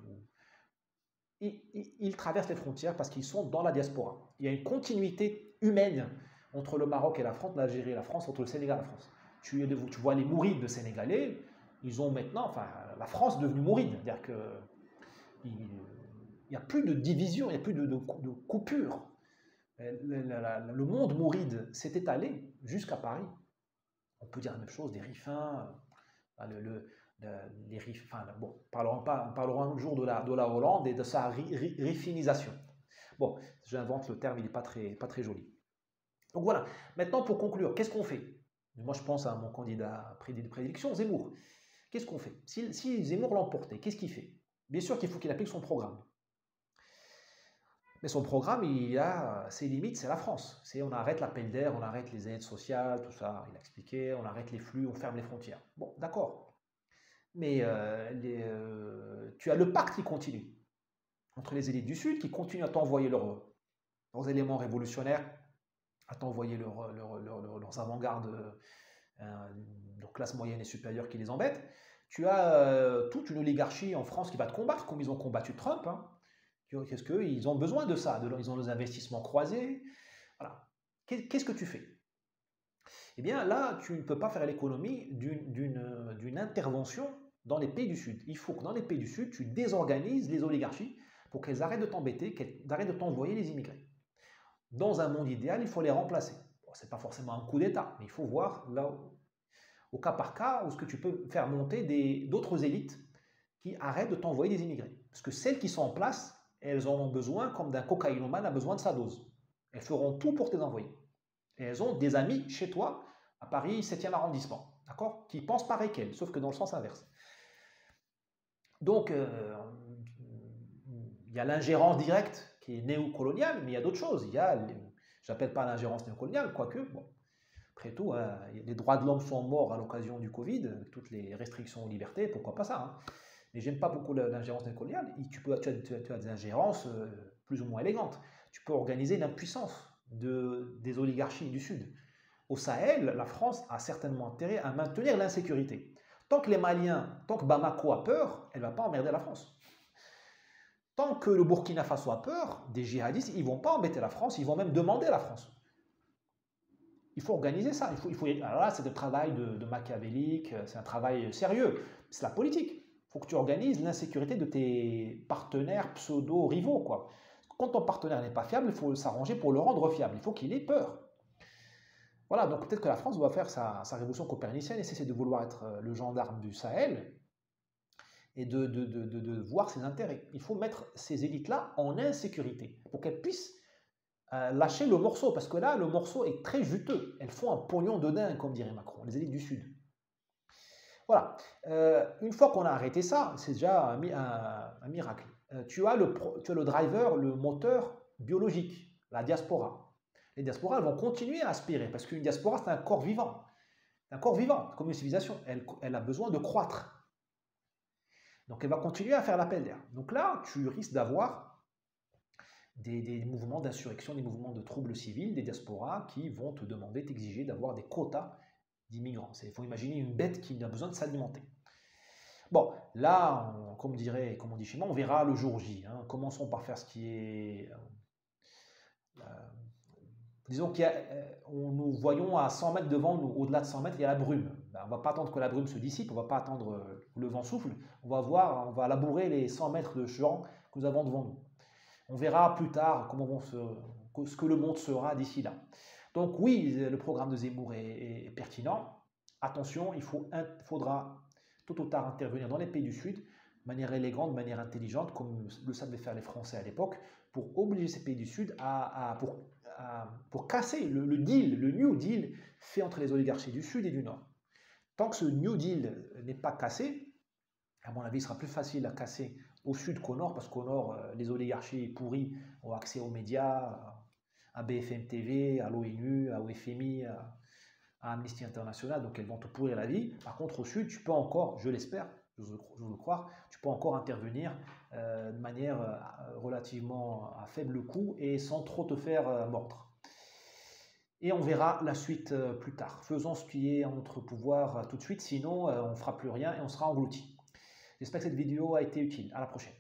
Ils traversent les frontières parce qu'ils sont dans la diaspora. Il y a une continuité humaine entre le Maroc et la France, l'Algérie et la France, entre le Sénégal et la France. Tu vois les mourides de Sénégalais, ils ont maintenant, enfin, la France est devenue mouride. C'est-à-dire qu'il n'y a plus de division, il n'y a plus de coupure. Le monde mouride s'est étalé jusqu'à Paris. On peut dire la même chose des Riffins, les Riffins. Bon, on parlera un jour de la Hollande et de sa riffinisation. Bon, j'invente le terme, il n'est pas très joli. Donc voilà, maintenant pour conclure, qu'est-ce qu'on fait? Moi je pense à mon candidat de prédilection, Zemmour. Qu'est-ce qu'on fait? Si Zemmour l'emportait, qu'est-ce qu'il fait? Bien sûr qu'il faut qu'il applique son programme. Mais son programme, il a ses limites, c'est la France. On arrête l'appel d'air, on arrête les aides sociales, tout ça, il a expliqué, on arrête les flux, on ferme les frontières. Bon, d'accord. Mais tu as le pacte qui continue entre les élites du Sud qui continuent à t'envoyer leurs éléments révolutionnaires, à t'envoyer leurs avant-gardes de classe moyenne et supérieure qui les embêtent. Tu as toute une oligarchie en France qui va te combattre, comme ils ont combattu Trump. Hein. Qu'est-ce qu'ils ont besoin de ça? Ils ont des investissements croisés. Voilà. Qu'est-ce que tu fais? Eh bien, là, tu ne peux pas faire l'économie d'une intervention dans les pays du Sud. Il faut que dans les pays du Sud, tu désorganises les oligarchies pour qu'elles arrêtent de t'embêter, qu'elles arrêtent de t'envoyer les immigrés. Dans un monde idéal, il faut les remplacer. Bon, ce n'est pas forcément un coup d'État, mais il faut voir là, au cas par cas, où ce que tu peux faire monter d'autres élites qui arrêtent de t'envoyer des immigrés. Parce que celles qui sont en place, elles en ont besoin comme d'un cocaïnomane a besoin de sa dose. Elles feront tout pour te les envoyer. Et elles ont des amis chez toi, à Paris 7e arrondissement, d'accord, qui pensent pareil qu'elles, sauf que dans le sens inverse. Donc, il y a l'ingérence directe qui est néocoloniale, mais il y a d'autres choses. Je n'appelle pas l'ingérence néocoloniale, quoique, bon, après tout, les droits de l'homme sont morts à l'occasion du Covid, avec toutes les restrictions aux libertés, pourquoi pas ça, hein. Mais j'aime pas beaucoup l'ingérence néocoloniale. Tu as des ingérences plus ou moins élégantes. Tu peux organiser l'impuissance des oligarchies du Sud. Au Sahel, la France a certainement intérêt à maintenir l'insécurité. Tant que Bamako a peur, elle ne va pas emmerder la France. Tant que le Burkina Faso a peur, des djihadistes, ils ne vont pas embêter la France, ils vont même demander à la France. Il faut organiser ça. Alors là, c'est un travail de machiavélique, c'est un travail sérieux. C'est la politique. Il faut que tu organises l'insécurité de tes partenaires pseudo-rivaux, quoi. Quand ton partenaire n'est pas fiable, il faut s'arranger pour le rendre fiable. Il faut qu'il ait peur. Voilà, donc peut-être que la France va faire sa révolution copernicienne et cesser de vouloir être le gendarme du Sahel et de voir ses intérêts. Il faut mettre ces élites-là en insécurité pour qu'elles puissent lâcher le morceau, parce que là, le morceau est très juteux. Elles font un pognon de dingue, comme dirait Macron, les élites du Sud. Voilà. Une fois qu'on a arrêté ça, c'est déjà un miracle. Tu as le driver, le moteur biologique, la diaspora. Les diasporas elles vont continuer à aspirer, parce qu'une diaspora, c'est un corps vivant. Un corps vivant, comme une civilisation. Elle a besoin de croître. Donc, elle va continuer à faire l'appel d'air. Donc là, tu risques d'avoir des mouvements d'insurrection, des mouvements de troubles civils, des diasporas qui vont te demander, t'exiger d'avoir des quotas d'immigrants. Il faut imaginer une bête qui a besoin de s'alimenter. Bon, là, comme on dit chez moi, on verra le jour J. Hein. Commençons par faire ce qui est... disons nous voyons à 100 mètres devant nous, au-delà de 100 mètres, il y a la brume. Ben, on ne va pas attendre que la brume se dissipe, on ne va pas attendre que le vent souffle. On va labourer les 100 mètres de champ que nous avons devant nous. On verra plus tard ce que le monde sera d'ici là. Donc oui, le programme de Zemmour est pertinent. Attention, faudra tôt ou tard intervenir dans les pays du Sud, de manière élégante, de manière intelligente, comme le savaient faire les Français à l'époque, pour obliger ces pays du Sud pour casser le deal, le New Deal fait entre les oligarchies du Sud et du Nord. Tant que ce New Deal n'est pas cassé, à mon avis, il sera plus facile à casser au Sud qu'au Nord, parce qu'au Nord, les oligarchies pourries ont accès aux médias, à BFM TV, à l'ONU, au FMI, à Amnesty International, donc elles vont te pourrir la vie. Par contre, au Sud, tu peux encore, je l'espère, je veux le croire, tu peux encore intervenir de manière relativement à faible coût et sans trop te faire mordre. Et on verra la suite plus tard. Faisons ce qui est en notre pouvoir tout de suite, sinon on ne fera plus rien et on sera englouti. J'espère que cette vidéo a été utile. À la prochaine.